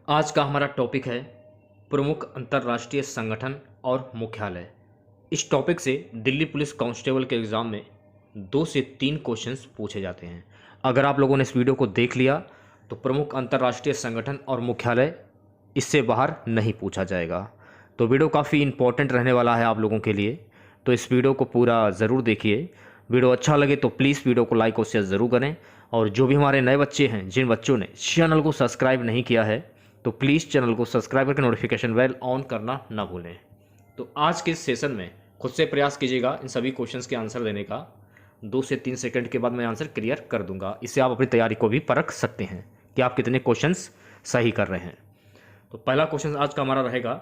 आज का हमारा टॉपिक है प्रमुख अंतर्राष्ट्रीय संगठन और मुख्यालय। इस टॉपिक से दिल्ली पुलिस कांस्टेबल के एग्ज़ाम में 2 से 3 क्वेश्चंस पूछे जाते हैं। अगर आप लोगों ने इस वीडियो को देख लिया तो प्रमुख अंतर्राष्ट्रीय संगठन और मुख्यालय इससे बाहर नहीं पूछा जाएगा। तो वीडियो काफ़ी इम्पोर्टेंट रहने वाला है आप लोगों के लिए, तो इस वीडियो को पूरा ज़रूर देखिए। वीडियो अच्छा लगे तो प्लीज़ वीडियो को लाइक और शेयर ज़रूर करें। और जो भी हमारे नए बच्चे हैं, जिन बच्चों ने चैनल को सब्सक्राइब नहीं किया है, तो प्लीज़ चैनल को सब्सक्राइब करके नोटिफिकेशन बेल ऑन करना ना भूलें। तो आज के इस सेशन में खुद से प्रयास कीजिएगा इन सभी क्वेश्चंस के आंसर देने का। 2 से 3 सेकंड के बाद मैं आंसर क्लियर कर दूंगा। इससे आप अपनी तैयारी को भी परख सकते हैं कि आप कितने क्वेश्चंस सही कर रहे हैं। तो पहला क्वेश्चन आज का हमारा रहेगा,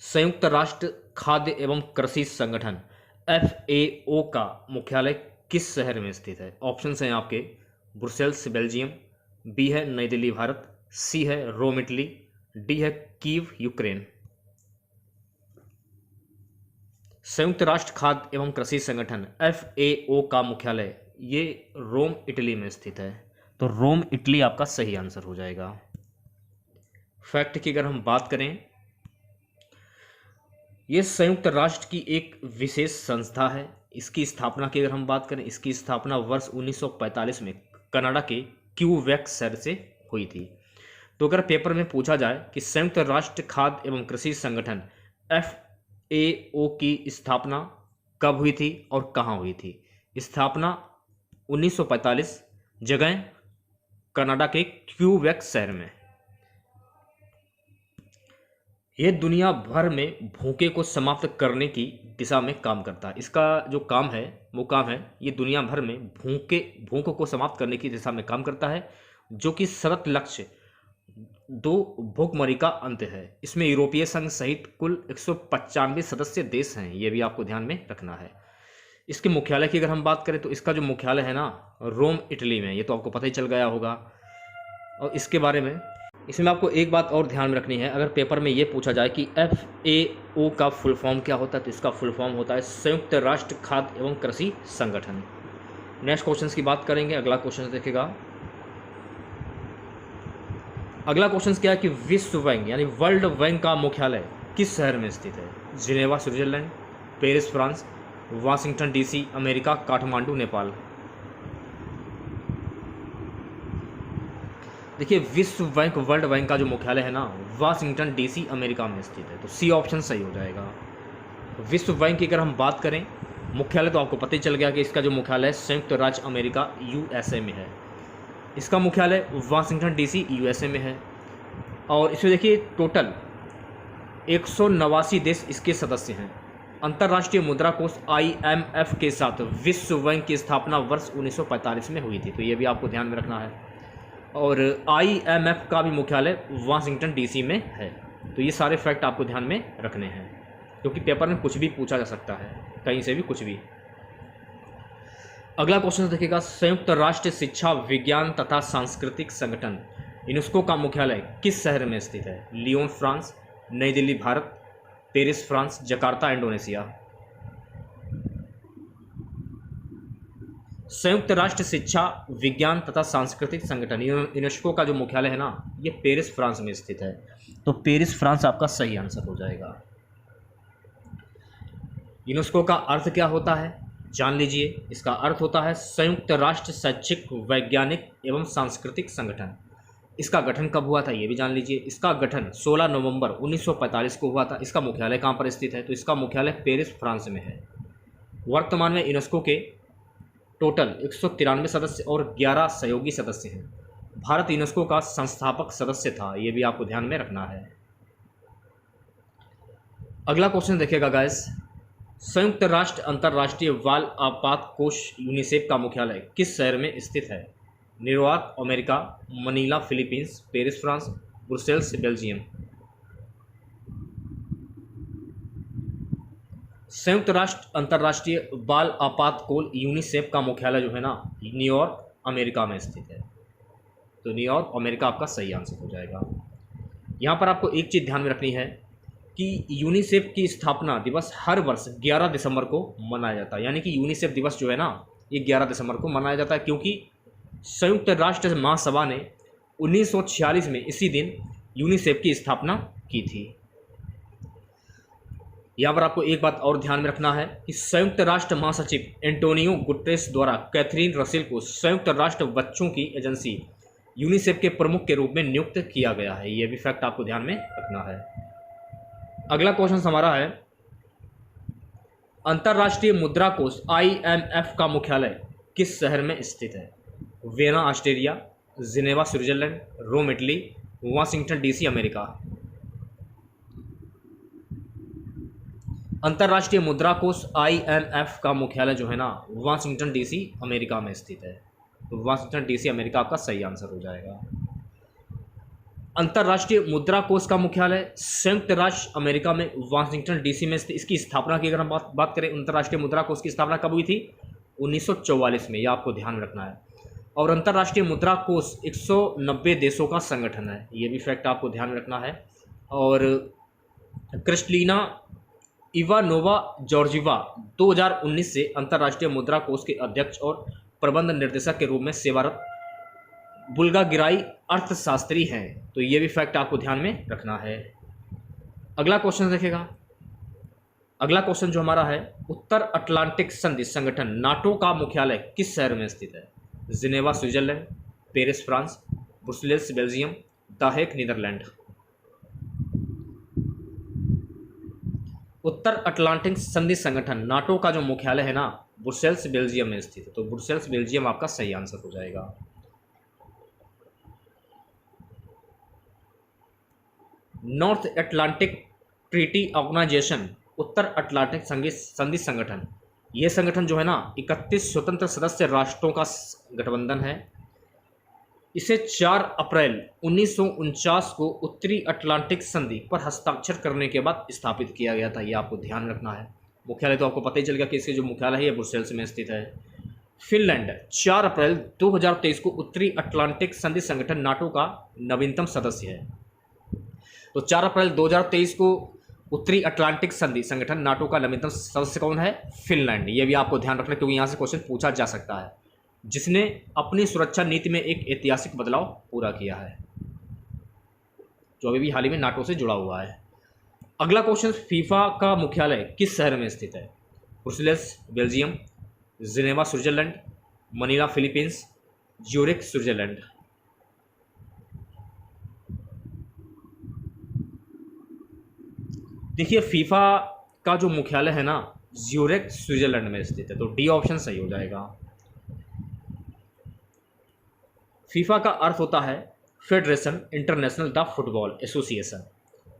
संयुक्त राष्ट्र खाद्य एवं कृषि संगठन FAO का मुख्यालय किस शहर में स्थित है? ऑप्शन हैं आपके, ब्रुसेल्स बेल्जियम, बी है नई दिल्ली भारत, सी है रोम इटली, डी है कीव यूक्रेन। संयुक्त राष्ट्र खाद्य एवं कृषि संगठन FAO का मुख्यालय ये रोम इटली में स्थित है। तो रोम इटली आपका सही आंसर हो जाएगा। फैक्ट की अगर हम बात करें, ये संयुक्त राष्ट्र की एक विशेष संस्था है। इसकी स्थापना की अगर हम बात करें, इसकी स्थापना वर्ष 1945 में कनाडा के क्यूबेक शहर से हुई थी। तो अगर पेपर में पूछा जाए कि संयुक्त राष्ट्र खाद्य एवं कृषि संगठन FAO की स्थापना कब हुई थी और कहाँ हुई थी? स्थापना 1945, जगह कनाडा के क्यूबेक शहर में। यह दुनिया भर में भूखे को समाप्त करने की दिशा में काम करता है। इसका जो काम है वो काम है, ये दुनिया भर में भूख को समाप्त करने की दिशा में काम करता है, जो कि शरत लक्ष्य 2 भूखमरी का अंत है। इसमें यूरोपीय संघ सहित कुल 195 सदस्य देश हैं, ये भी आपको ध्यान में रखना है। इसके मुख्यालय की अगर हम बात करें तो इसका जो मुख्यालय है ना, रोम इटली में, ये तो आपको पता ही चल गया होगा। और इसके बारे में इसमें आपको एक बात और ध्यान में रखनी है, अगर पेपर में ये पूछा जाए कि FAO का फुल फॉर्म क्या होता है, तो इसका फुल फॉर्म होता है संयुक्त राष्ट्र खाद्य एवं कृषि संगठन। नेक्स्ट क्वेश्चन की बात करेंगे। अगला क्वेश्चन देखेगा, अगला क्वेश्चन क्या है कि विश्व बैंक यानी वर्ल्ड बैंक का मुख्यालय किस शहर में स्थित है? Geneva Switzerland, Paris France, Washington DC America, Kathmandu Nepal. देखिए, विश्व बैंक वर्ल्ड बैंक का जो मुख्यालय है ना, वाशिंगटन DC अमेरिका में स्थित है। तो सी ऑप्शन सही हो जाएगा। विश्व बैंक की अगर हम बात करें, मुख्यालय तो आपको पता ही चल गया कि इसका जो मुख्यालय है संयुक्त राज्य अमेरिका USA में है। इसका मुख्यालय वाशिंगटन DC USA में है। और इसमें देखिए टोटल 189 देश इसके सदस्य हैं। अंतर्राष्ट्रीय मुद्रा कोष IMF के साथ विश्व बैंक की स्थापना वर्ष 1945 में हुई थी। तो ये भी आपको ध्यान में रखना है। और IMF का भी मुख्यालय वाशिंगटन DC में है। तो ये सारे फैक्ट आपको ध्यान में रखने हैं, क्योंकि पेपर में कुछ भी पूछा जा सकता है, कहीं से भी कुछ भी। अगला क्वेश्चन देखिएगा, संयुक्त राष्ट्र शिक्षा विज्ञान तथा सांस्कृतिक संगठन यूनेस्को का मुख्यालय किस शहर में स्थित है? लियोन फ्रांस, नई Delhi Bharat, Paris France, Jakarta Indonesia. संयुक्त राष्ट्र शिक्षा विज्ञान तथा सांस्कृतिक संगठन यूनेस्को का जो मुख्यालय है ना, ये पेरिस फ्रांस में स्थित है। तो पेरिस फ्रांस आपका सही आंसर हो जाएगा। यूनेस्को का अर्थ क्या होता है जान लीजिए। इसका अर्थ होता है संयुक्त राष्ट्र शैक्षिक वैज्ञानिक एवं सांस्कृतिक संगठन। इसका गठन कब हुआ था ये भी जान लीजिए। इसका गठन 16 नवंबर 1945 को हुआ था। इसका मुख्यालय कहाँ पर स्थित है? तो इसका मुख्यालय पेरिस फ्रांस में है। वर्तमान में यूनेस्को के टोटल 193 सदस्य और 11 सहयोगी सदस्य हैं। भारत यूनेस्को का संस्थापक सदस्य था, ये भी आपको ध्यान में रखना है। अगला क्वेश्चन देखिएगा गाइस, संयुक्त राष्ट्र अंतर्राष्ट्रीय बाल आपात कोष यूनिसेफ का मुख्यालय किस शहर में स्थित है? New York America, Manila Philippines, Paris France, Brussels Belgium. संयुक्त राष्ट्र अंतर्राष्ट्रीय बाल आपात कोष यूनिसेफ का मुख्यालय जो है ना, न्यूयॉर्क अमेरिका में स्थित है। तो न्यूयॉर्क अमेरिका आपका सही आंसर हो जाएगा। यहाँ पर आपको एक चीज़ ध्यान में रखनी है कि यूनिसेफ की स्थापना दिवस हर वर्ष 11 दिसंबर को मनाया जाता है। यानी कि यूनिसेफ दिवस जो है ना, ये 11 दिसंबर को मनाया जाता है, क्योंकि संयुक्त राष्ट्र महासभा ने 1946 में इसी दिन यूनिसेफ की स्थापना की थी। यहाँ पर आपको एक बात और ध्यान में रखना है कि संयुक्त राष्ट्र महासचिव एंटोनियो गुटेरेस द्वारा कैथरीन रसेल को संयुक्त राष्ट्र बच्चों की एजेंसी यूनिसेफ के प्रमुख के रूप में नियुक्त किया गया है। यह भी फैक्ट आपको ध्यान में रखना है। अगला क्वेश्चन हमारा है, अंतर्राष्ट्रीय मुद्रा कोष IMF का मुख्यालय किस शहर में स्थित है? Vienna Austria, Geneva Switzerland, Rome Italy, Washington DC America. अंतर्राष्ट्रीय मुद्रा कोष IMF का मुख्यालय जो है ना वाशिंगटन DC अमेरिका में स्थित है। तो वाशिंगटन DC अमेरिका आपका सही आंसर हो जाएगा। अंतर्राष्ट्रीय मुद्रा कोष का मुख्यालय संयुक्त राष्ट्र अमेरिका में वाशिंगटन DC में स्थित। इसकी स्थापना की अगर हम बात करें, अंतर्राष्ट्रीय मुद्रा कोष की स्थापना कब हुई थी? 1944 में। यह आपको ध्यान में रखना है। और अंतर्राष्ट्रीय मुद्रा कोष 190 देशों का संगठन है। ये भी फैक्ट आपको ध्यान में रखना है। और क्रिस्टलिना इवानोवा जॉर्जिवा 2019 से अंतर्राष्ट्रीय मुद्रा कोष के अध्यक्ष और प्रबंध निर्देशक के रूप में सेवारत बुल्गागिराई अर्थशास्त्री हैं। तो ये भी फैक्ट आपको ध्यान में रखना है। अगला क्वेश्चन देखेगा। अगला क्वेश्चन जो हमारा है, उत्तर अटलांटिक संधि संगठन नाटो का मुख्यालय किस शहर में स्थित है? Geneva Switzerland, Paris France, Brussels Belgium, the Hague Netherlands. उत्तर अटलांटिक संधि संगठन नाटो का जो मुख्यालय है ना ब्रुसेल्स बेल्जियम में स्थित है। तो ब्रुसेल्स बेल्जियम आपका सही आंसर हो जाएगा। नॉर्थ अटलांटिक ट्रीटी ऑर्गेनाइजेशन उत्तर अटलांटिक संधि संगठन, यह संगठन जो है ना 31 स्वतंत्र सदस्य राष्ट्रों का गठबंधन है। इसे 4 अप्रैल 1949 को उत्तरी अटलांटिक संधि पर हस्ताक्षर करने के बाद स्थापित किया गया था। यह आपको ध्यान रखना है। मुख्यालय तो आपको पता ही चल गया कि इसके जो मुख्यालय है ब्रुसेल्स में स्थित है। फिनलैंड 4 अप्रैल 2023 को उत्तरी अटलांटिक संधि संगठन नाटो का नवीनतम सदस्य है। तो 4 अप्रैल 2023 को उत्तरी अटलांटिक संधि संगठन नाटो का नवीनतम सदस्य कौन है? फिनलैंड। यह भी आपको ध्यान रखना, क्योंकि यहाँ से क्वेश्चन पूछा जा सकता है, जिसने अपनी सुरक्षा नीति में एक ऐतिहासिक बदलाव पूरा किया है, जो अभी भी हाल ही में नाटो से जुड़ा हुआ है। अगला क्वेश्चन, फीफा का मुख्यालय किस शहर में स्थित है? Brussels Belgium, Geneva Switzerland, Manila Philippines, Zurich Switzerland. देखिए, फीफा का जो मुख्यालय है ना ज्यूरिख स्विट्जरलैंड में स्थित है। तो डी ऑप्शन सही हो जाएगा। फीफा का अर्थ होता है federation international the football association.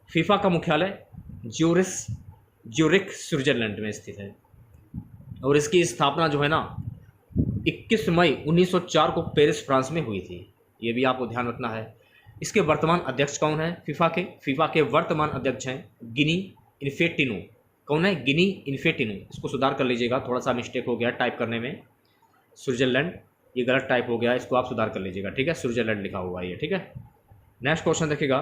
FIFA का मुख्यालय ज्यूरिख स्विट्जरलैंड में स्थित है। और इसकी स्थापना जो है ना 21 मई 1904 को पेरिस फ्रांस में हुई थी। ये भी आपको ध्यान रखना है। इसके वर्तमान अध्यक्ष कौन है? फीफा के वर्तमान अध्यक्ष हैं गिनी इन्फेंटिनो। कौन है? गिनी इन्फेंटिनो। इसको सुधार कर लीजिएगा, थोड़ा सा मिस्टेक हो गया टाइप करने में। स्विट्जरलैंड ये गलत टाइप हो गया, इसको आप सुधार कर लीजिएगा, ठीक है। स्विट्जरलैंड लिखा हुआ है ये, ठीक है। नेक्स्ट क्वेश्चन देखिएगा,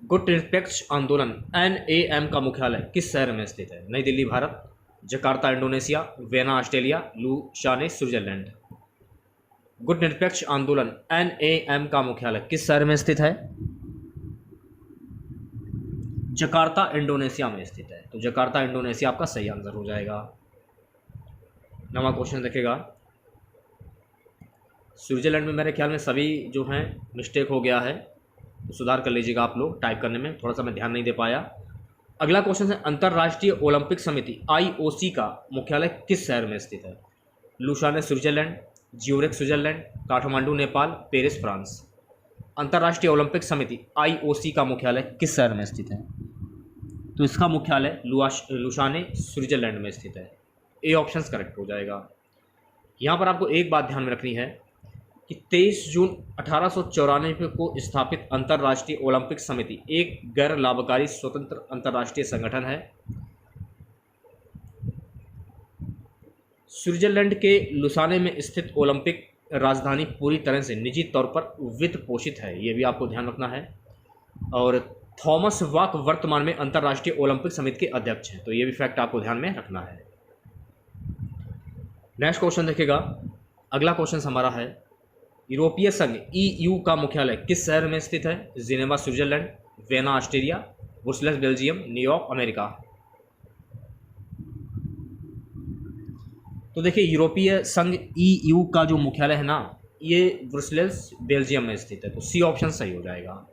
गुड निरपेक्ष आंदोलन NAM का मुख्यालय किस शहर में स्थित है? नई Delhi Bharat, Jakarta Indonesia, Vienna Australia, Lausanne Switzerland. Good निरपेक्ष आंदोलन NAM का मुख्यालय किस शहर में स्थित है? जकार्ता इंडोनेशिया में स्थित है। तो जकार्ता इंडोनेशिया आपका सही आंसर हो जाएगा। नवा क्वेश्चन देखेगा, स्विट्जरलैंड में मेरे ख्याल में सभी जो हैं मिस्टेक हो गया है, तो सुधार कर लीजिएगा आप लोग टाइप करने में, थोड़ा सा मैं ध्यान नहीं दे पाया। अगला क्वेश्चन है, अंतर्राष्ट्रीय ओलंपिक समिति IOC का मुख्यालय किस शहर में स्थित है? Lausanne Switzerland, Zurich Switzerland, Kathmandu Nepal, Paris France. अंतर्राष्ट्रीय ओलंपिक समिति IOC का मुख्यालय किस शहर में स्थित है? तो इसका मुख्यालय लुसाने स्विट्जरलैंड में स्थित है। ए ऑप्शन करेक्ट हो जाएगा। यहाँ पर आपको एक बात ध्यान में रखनी है कि 23 जून 1894 को स्थापित अंतर्राष्ट्रीय ओलंपिक समिति एक गैर लाभकारी स्वतंत्र अंतर्राष्ट्रीय संगठन है। स्विट्जरलैंड के लुसाने में स्थित ओलंपिक राजधानी पूरी तरह से निजी तौर पर वित्त पोषित है, ये भी आपको ध्यान रखना है। और थॉमस वाक वर्तमान में अंतर्राष्ट्रीय ओलंपिक समिति के अध्यक्ष हैं, तो ये भी फैक्ट आपको ध्यान में रखना है। नेक्स्ट क्वेश्चन देखिएगा, अगला क्वेश्चन हमारा है, यूरोपीय संघ EU का मुख्यालय किस शहर में स्थित है? Geneva Switzerland, Vienna Austria, Brussels Belgium, New York America. तो देखिए, यूरोपीय संघ EU का जो मुख्यालय है ना, ये ब्रुसेल्स बेल्जियम में स्थित है, तो सी ऑप्शन सही हो जाएगा।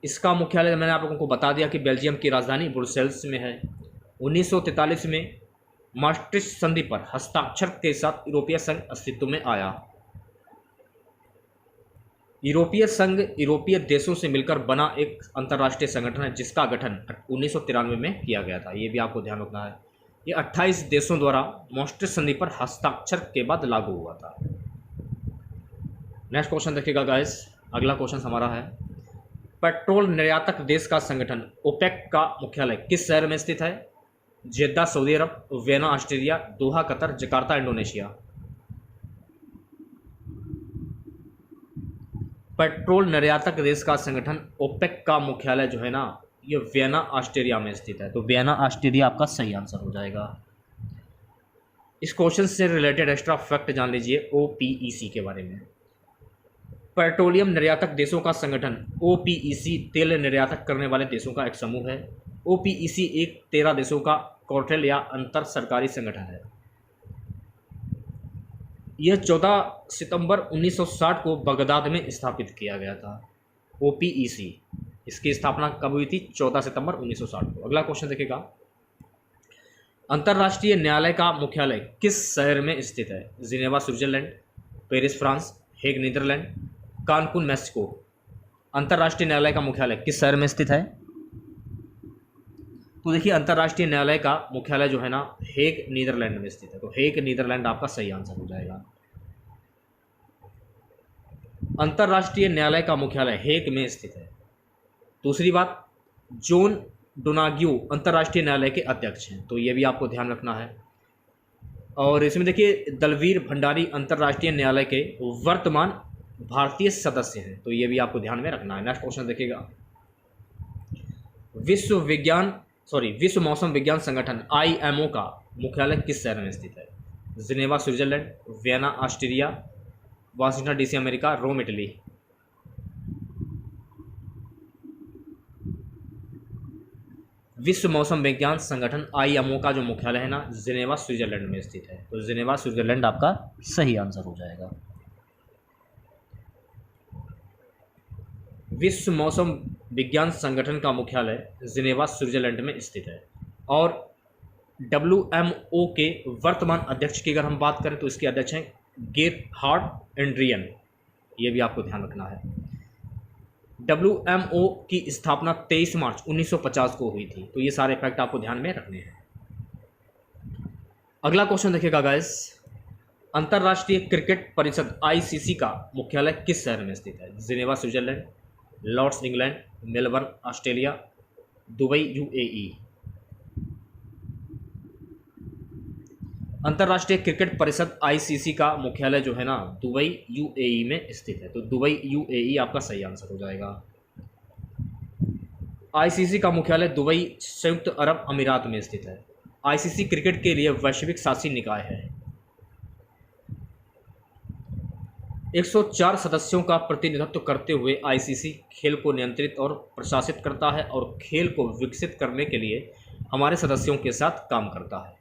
इसका मुख्यालय मैंने आप लोगों को बता दिया कि बेल्जियम की राजधानी ब्रुसेल्स में है। 1943 में maastricht संधि पर हस्ताक्षर के साथ यूरोपीय संघ अस्तित्व में आया। यूरोपीय संघ यूरोपीय देशों से मिलकर बना एक अंतर्राष्ट्रीय संगठन है जिसका गठन 1993 में किया गया था। ये भी आपको ध्यान रखना है। ये 28 देशों द्वारा maastricht संधि पर हस्ताक्षर के बाद लागू हुआ था। नेक्स्ट क्वेश्चन देखिएगा गाइस। अगला क्वेश्चन हमारा है, पेट्रोल निर्यातक देश का संगठन ओपेक का मुख्यालय किस शहर में स्थित है? Jeddah Saudi Arab, Vienna Austria, Doha Qatar, Jakarta Indonesia. Petrol निर्यातक देश का संगठन ओपेक का मुख्यालय जो है ना, ये वियना ऑस्ट्रिया में स्थित है, तो वियना ऑस्ट्रिया आपका सही आंसर हो जाएगा। इस क्वेश्चन से रिलेटेड एक्स्ट्रा फैक्ट जान लीजिए OPEC के बारे में। पेट्रोलियम निर्यातक देशों का संगठन OPEC तेल निर्यातक करने वाले देशों का एक समूह है। OPEC एक 13 देशों का कार्टेल या अंतर सरकारी संगठन है। यह 14 सितंबर 1960 को बगदाद में स्थापित किया गया था। OPEC इसकी स्थापना कब हुई थी? 14 सितंबर 1960 को। अगला क्वेश्चन देखिएगा, अंतर्राष्ट्रीय न्यायालय का मुख्यालय किस शहर में स्थित है? Geneva Switzerland, Paris France, Hague Netherlands, Cancun Mexico. अंतर्राष्ट्रीय न्यायालय का मुख्यालय किस शहर में स्थित है? तो देखिए, अंतर्राष्ट्रीय न्यायालय का मुख्यालय जो है ना, हेग नीदरलैंड में स्थित है, तो हेग नीदरलैंड आपका सही आंसर हो जाएगा। अंतर्राष्ट्रीय न्यायालय का मुख्यालय हेग में स्थित है। दूसरी बात, जॉन डोनाग्यू अंतर्राष्ट्रीय न्यायालय के अध्यक्ष हैं, तो ये भी आपको ध्यान रखना है। और इसमें देखिए, दलवीर भंडारी अंतर्राष्ट्रीय न्यायालय के वर्तमान भारतीय सदस्य हैं, तो ये भी आपको ध्यान में रखना है। नेक्स्ट क्वेश्चन देखिएगा, विश्व मौसम विज्ञान संगठन IMO का मुख्यालय किस शहर में स्थित है? Geneva Switzerland, Vienna Austria, Washington DC America, Rome Italy. विश्व मौसम विज्ञान संगठन IMO का जो मुख्यालय है ना, जिनेवा स्विट्जरलैंड में स्थित है, तो जिनेवा स्विट्जरलैंड आपका सही आंसर हो जाएगा। विश्व मौसम विज्ञान संगठन का मुख्यालय जिनेवा स्विट्जरलैंड में स्थित है। और WMO के वर्तमान अध्यक्ष की अगर हम बात करें तो इसके अध्यक्ष हैं गेरहार्ड एंड्रियन, ये भी आपको ध्यान रखना है। WMO की स्थापना 23 मार्च 1950 को हुई थी, तो ये सारे फैक्ट आपको ध्यान में रखने हैं। अगला क्वेश्चन देखिएगा गाइस, अंतर्राष्ट्रीय क्रिकेट परिषद ICC का मुख्यालय किस शहर में स्थित है? Geneva Switzerland, Lord's England, Melbourne Australia, Dubai UAE। अंतर्राष्ट्रीय क्रिकेट परिषद ICC का मुख्यालय जो है ना, दुबई UAE में स्थित है, तो दुबई UAE आपका सही आंसर हो जाएगा। ICC का मुख्यालय दुबई संयुक्त अरब अमीरात में स्थित है। ICC क्रिकेट के लिए वैश्विक शासी निकाय है। 104 सदस्यों का प्रतिनिधित्व करते हुए ICC खेल को नियंत्रित और प्रशासित करता है और खेल को विकसित करने के लिए हमारे सदस्यों के साथ काम करता है।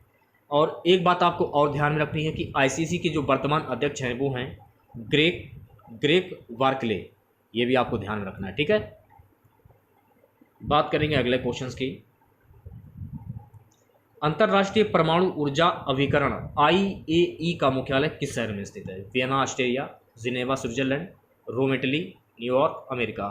और एक बात आपको और ध्यान में रखनी है कि ICC के जो वर्तमान अध्यक्ष हैं वो हैं ग्रेग बार्कले, ये भी आपको ध्यान में रखना है, ठीक है। बात करेंगे अगले क्वेश्चंस की। अंतर्राष्ट्रीय परमाणु ऊर्जा अभिकरण IAEA का मुख्यालय किस शहर में स्थित है? Vienna Austria, Geneva Switzerland, Rome Italy, New York America.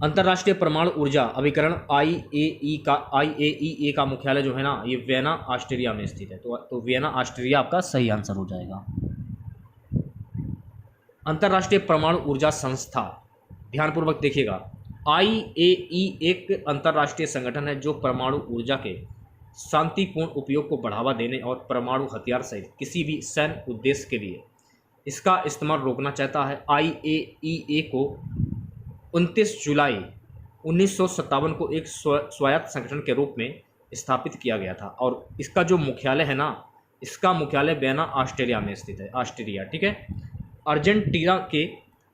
अंतर्राष्ट्रीय परमाणु ऊर्जा अभिकरण IAEA का मुख्यालय जो है ना, ये वियना ऑस्ट्रिया में स्थित है, तो वियना ऑस्ट्रिया आपका सही आंसर हो जाएगा। अंतर्राष्ट्रीय परमाणु ऊर्जा संस्था, ध्यानपूर्वक देखिएगा, IAEA एक अंतर्राष्ट्रीय संगठन है जो परमाणु ऊर्जा के शांतिपूर्ण उपयोग को बढ़ावा देने और परमाणु हथियार सहित किसी भी सैन्य उद्देश्य के लिए इसका इस्तेमाल रोकना चाहता है। IAEA को 29 जुलाई 1957 को एक स्वायत्त संगठन के रूप में स्थापित किया गया था और इसका जो मुख्यालय है ना, इसका मुख्यालय वियना ऑस्ट्रेलिया में स्थित है, ऑस्ट्रिया, ठीक है। अर्जेंटीना के,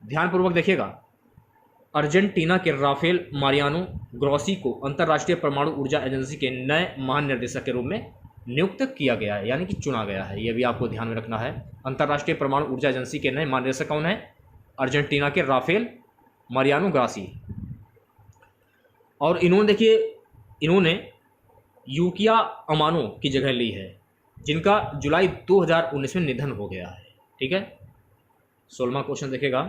ध्यानपूर्वक देखिएगा, अर्जेंटीना के राफेल मारियानो ग्रोसी को अंतर्राष्ट्रीय परमाणु ऊर्जा एजेंसी के नए महानिर्देशक के रूप में नियुक्त किया गया है, यानी कि चुना गया है। यह भी आपको ध्यान में रखना है। अंतर्राष्ट्रीय परमाणु ऊर्जा एजेंसी के नए महानिदेशक कौन है? अर्जेंटीना के राफेल मारियानो ग्रोसी। और इन्होंने देखिए, इन्होंने यूकिया अमानो की जगह ली है, जिनका जुलाई 2019 में निधन हो गया है, ठीक है। 16वां क्वेश्चन देखेगा।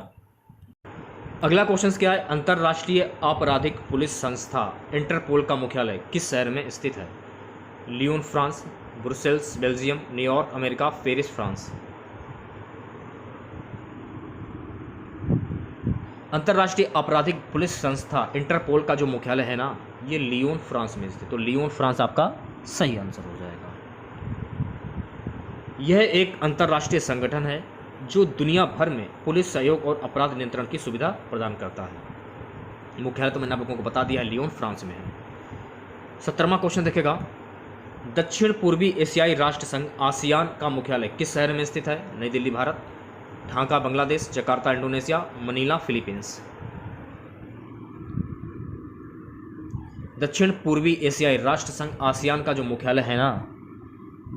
अगला क्वेश्चन क्या है? अंतर्राष्ट्रीय आपराधिक पुलिस संस्था इंटरपोल का मुख्यालय किस शहर में स्थित है? Lyon France, Brussels Belgium, New York America, Paris France. अंतर्राष्ट्रीय आपराधिक पुलिस संस्था इंटरपोल का जो मुख्यालय है ना, ये लियोन फ्रांस में स्थित, तो लियोन फ्रांस आपका सही आंसर हो जाएगा। यह एक अंतर्राष्ट्रीय संगठन है जो दुनिया भर में पुलिस सहयोग और अपराध नियंत्रण की सुविधा प्रदान करता है। मुख्यालय तो मैंने आप लोगों को बता दिया है, लियोन फ्रांस में है। 17वां क्वेश्चन देखेगा। दक्षिण पूर्वी एशियाई राष्ट्र संघ आसियान का मुख्यालय किस शहर में स्थित है? नई Delhi Bharat, Dhaka Bangladesh, Jakarta Indonesia, Manila Philippines. दक्षिण पूर्वी एशियाई राष्ट्र संघ आसियान का जो मुख्यालय है ना,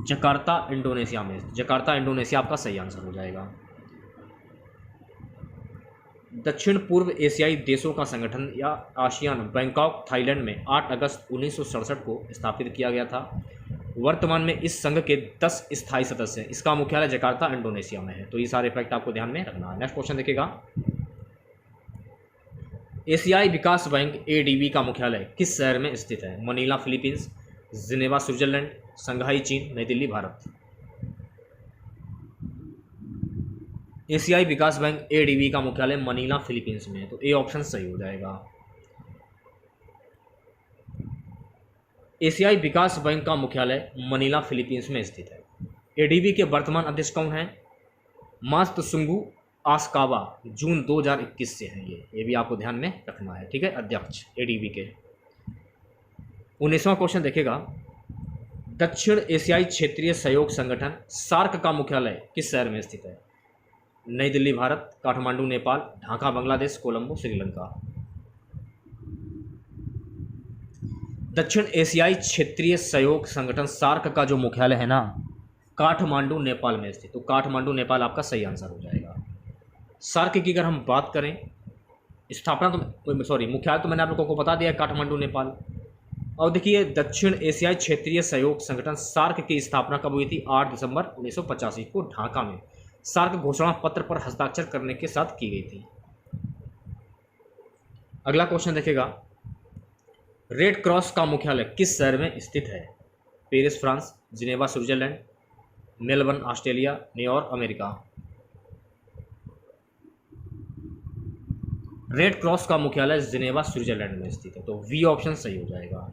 जकार्ता इंडोनेशिया में। जकार्ता इंडोनेशिया आपका सही आंसर हो जाएगा। दक्षिण पूर्व एशियाई देशों का संगठन या आसियान बैंकॉक थाईलैंड में 8 अगस्त 1967 को स्थापित किया गया था। वर्तमान में इस संघ के 10 स्थायी सदस्य हैं। इसका मुख्यालय जकार्ता इंडोनेशिया में है। तो ये सारे फैक्ट आपको ध्यान में रखना है। नेक्स्ट क्वेश्चन देखिएगा। एशियाई विकास बैंक एडीबी का मुख्यालय किस शहर में स्थित है? मनीला फिलीपींस, जिनेवा स्विट्जरलैंड, संघाई चीन, नई दिल्ली भारत। एशियाई विकास बैंक एडीबी का मुख्यालय मनीला फिलीपींस में है, तो ए ऑप्शन सही हो जाएगा। एशियाई विकास बैंक का मुख्यालय मनीला फिलीपींस में स्थित है। एडीबी के वर्तमान अध्यक्ष कौन है? मात्सुंगु आस्कावा, जून 2021 से हैं ये भी आपको ध्यान में रखना है, ठीक है। अध्यक्ष एडीबी के। 19वां क्वेश्चन देखेगा। दक्षिण एशियाई क्षेत्रीय सहयोग संगठन सार्क का मुख्यालय किस शहर में स्थित है? नई दिल्ली भारत, काठमांडू नेपाल, ढाका बांग्लादेश, कोलंबो श्रीलंका। दक्षिण एशियाई क्षेत्रीय सहयोग संगठन सार्क का जो मुख्यालय है ना, काठमांडू नेपाल में स्थित, तो काठमांडू नेपाल आपका सही आंसर हो जाएगा। सार्क की अगर हम बात करें, स्थापना तो मुख्यालय तो मैंने आप लोगों को बता दिया है, काठमांडू नेपाल। और देखिए, दक्षिण एशियाई क्षेत्रीय सहयोग संगठन सार्क की स्थापना कब हुई थी? 8 दिसंबर 1985 को ढाका में सार्क घोषणा पत्र पर हस्ताक्षर करने के साथ की गई थी। अगला क्वेश्चन देखेगा। रेड क्रॉस का मुख्यालय किस शहर में स्थित है? Paris France, Geneva Switzerland, Melbourne Australia, New York America. Red cross का मुख्यालय जिनेवा स्विट्जरलैंड में स्थित है, तो वी ऑप्शन सही हो जाएगा।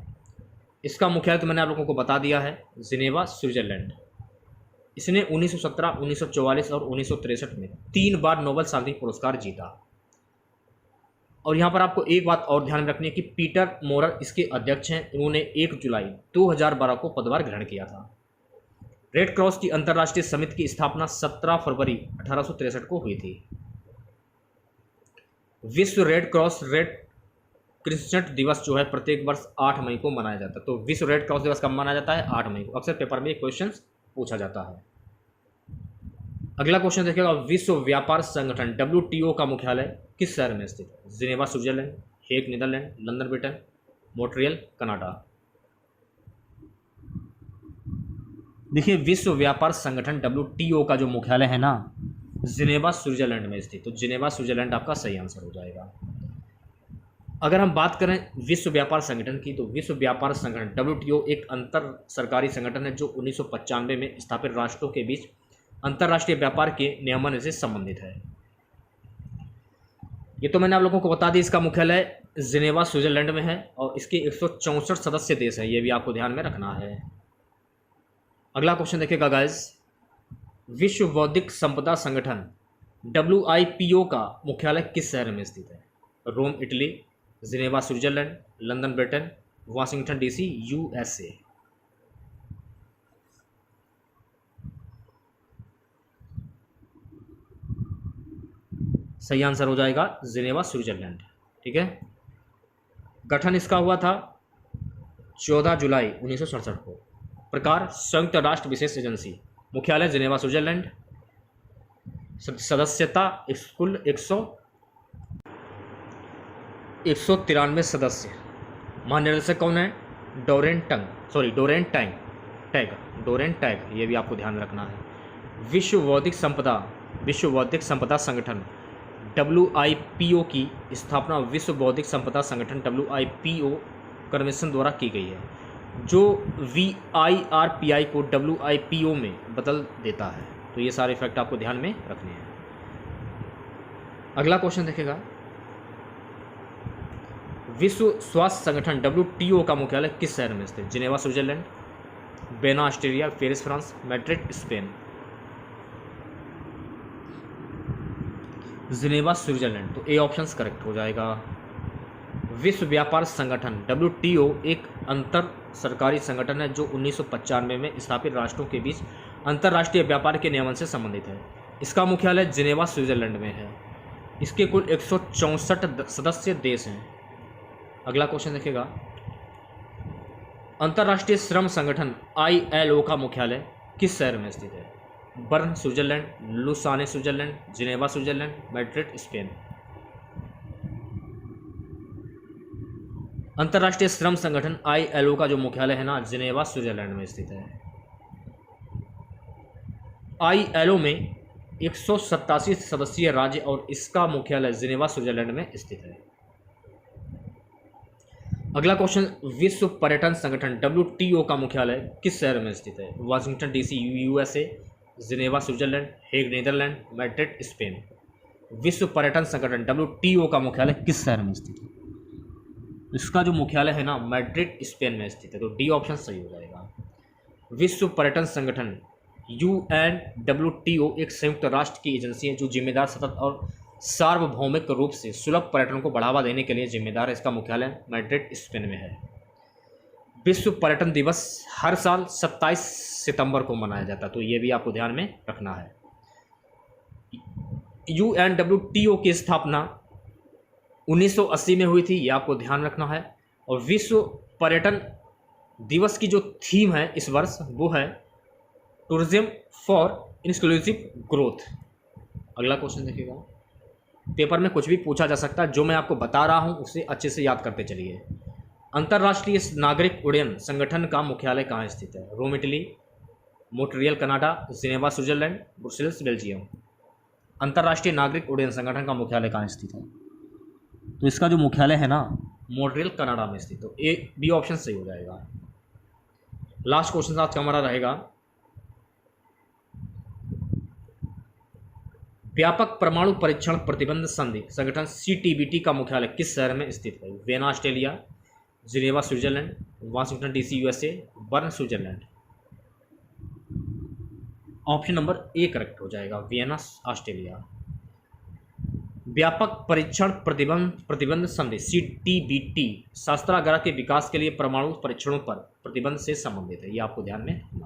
इसका मुख्यालय तो मैंने आप लोगों को बता दिया है, जिनेवा स्विट्जरलैंड। इसने 1917, 1944 और 1963 में 3 बार नोबेल शांति पुरस्कार जीता। और यहाँ पर आपको एक बात और ध्यान में रखनी है कि पीटर मोरर इसके अध्यक्ष हैं। इन्होंने 1 जुलाई 2012 को पदभार ग्रहण किया था। रेड क्रॉस की अंतर्राष्ट्रीय समिति की स्थापना 17 फरवरी 1863 को हुई थी। विश्व रेड क्रॉस रेड क्रिसेंट दिवस जो है प्रत्येक वर्ष 8 मई को मनाया जाता है। तो विश्व रेड क्रॉस दिवस कब मनाया जाता है? 8 मई को। अक्सर पेपर में क्वेश्चन पूछा जाता है। अगला क्वेश्चन देखिएगा। विश्व व्यापार संगठन WTO का मुख्यालय किस शहर में स्थित है? Geneva Switzerland, Hague Netherlands, London Britain, Montreal Canada. देखिए, विश्व व्यापार संगठन WTO का जो मुख्यालय है ना, जिनेवा स्विट्जरलैंड में स्थित, तो जिनेवा स्विट्जरलैंड आपका सही आंसर हो जाएगा। अगर हम बात करें विश्व व्यापार संगठन की, तो विश्व व्यापार संगठन WTO एक अंतर सरकारी संगठन है जो 1995 में स्थापित राष्ट्रों के बीच अंतर्राष्ट्रीय व्यापार के नियमन से संबंधित है। ये तो मैंने आप लोगों को बता दी। इसका मुख्यालय जिनेवा स्विट्जरलैंड में है और इसके 164 सदस्य देश हैं। ये भी आपको ध्यान में रखना है। अगला क्वेश्चन देखिएगा गाइस। विश्व बौद्धिक संपदा संगठन WIPO का मुख्यालय किस शहर में स्थित है? Rome Italy, Geneva Switzerland, London Britain, Washington DC USA। सही आंसर हो जाएगा जिनेवा स्विट्जरलैंड। ठीक है, गठन इसका हुआ था 14 जुलाई 1967 को। प्रकार संयुक्त राष्ट्र विशेष एजेंसी, मुख्यालय जिनेवा स्विट्जरलैंड। सदस्यता कुल 193 सदस्य। महानिदेशक कौन है? डोरेंट टैग, ये भी आपको ध्यान रखना है। विश्व बौद्धिक संपदा संगठन WIPO की स्थापना विश्व बौद्धिक संपदा संगठन WIPO कन्वेंशन द्वारा की गई है, जो VIRPI को WIPO में बदल देता है। तो ये सारे फैक्ट आपको ध्यान में रखने हैं। अगला क्वेश्चन देखेगा, विश्व स्वास्थ्य संगठन WTO का मुख्यालय किस शहर में स्थित? जिनेवा स्विट्जरलैंड, बेना Australia, Paris France, Madrid Spain. Geneva Switzerland, तो ए ऑप्शन करेक्ट हो जाएगा। विश्व व्यापार संगठन WTO एक अंतर सरकारी संगठन है जो 1995 में स्थापित राष्ट्रों के बीच अंतर्राष्ट्रीय व्यापार के नियमन से संबंधित है। इसका मुख्यालय जिनेवा स्विट्जरलैंड में है। इसके कुल 164 सदस्य देश हैं। अगला क्वेश्चन देखेगा, अंतर्राष्ट्रीय श्रम संगठन ILO का मुख्यालय किस शहर में स्थित है? Burn Switzerland, Lausanne Switzerland, Geneva Switzerland, Madrid Spain. अंतर्राष्ट्रीय श्रम संगठन ILO का जो मुख्यालय है ना, जिनेवा स्विट्जरलैंड में स्थित है। ILO में 187 सदस्यीय राज्य और इसका मुख्यालय जिनेवा स्विट्जरलैंड में स्थित है। अगला क्वेश्चन, विश्व पर्यटन संगठन WTO का मुख्यालय किस शहर में स्थित है? Washington DC USA, Geneva Switzerland, Hague Netherlands, Madrid Spain. विश्व पर्यटन संगठन WTO का मुख्यालय किस शहर में स्थित है? इसका जो मुख्यालय है ना, मैड्रिड स्पेन में स्थित है। तो डी ऑप्शन सही हो जाएगा। विश्व पर्यटन संगठन UNWTO एक संयुक्त राष्ट्र की एजेंसी है जो जिम्मेदार, सतत और सार्वभौमिक रूप से सुलभ पर्यटन को बढ़ावा देने के लिए जिम्मेदार है। इसका मुख्यालय मैड्रिड स्पेन में है। विश्व पर्यटन दिवस हर साल 27 सितंबर को मनाया जाता है, तो ये भी आपको ध्यान में रखना है। UNWTO की स्थापना 1980 में हुई थी, ये आपको ध्यान रखना है। और विश्व पर्यटन दिवस की जो थीम है इस वर्ष वो है टूरिज्म फॉर इंक्लूसिव ग्रोथ। अगला क्वेश्चन देखिएगा, पेपर में कुछ भी पूछा जा सकता है, जो मैं आपको बता रहा हूँ उसे अच्छे से याद करते चलिए। अंतर्राष्ट्रीय नागरिक उड्डयन संगठन का मुख्यालय कहाँ स्थित है? Rome Italy, Montreal Canada, Geneva Switzerland, Brussels Belgium. अंतर्राष्ट्रीय नागरिक उड्डयन संगठन का मुख्यालय कहाँ स्थित है? तो इसका जो मुख्यालय है ना, मोन्ट्रियल कनाडा में स्थित। तो बी ऑप्शन सही हो जाएगा। लास्ट क्वेश्चन आज का हमारा रहेगा, व्यापक परमाणु परीक्षण प्रतिबंध संधि संगठन CTBT का मुख्यालय किस शहर में स्थित है? Vienna Australia, Geneva Switzerland, Washington DC USA, burn Switzerland. Option number A correct हो जाएगा, वियना ऑस्ट्रेलिया। व्यापक परीक्षण प्रतिबंध संधि CTBT शस्त्रागार के विकास के लिए परमाणु परीक्षणों पर प्रतिबंध से संबंधित है, ये आपको ध्यान में रखना है।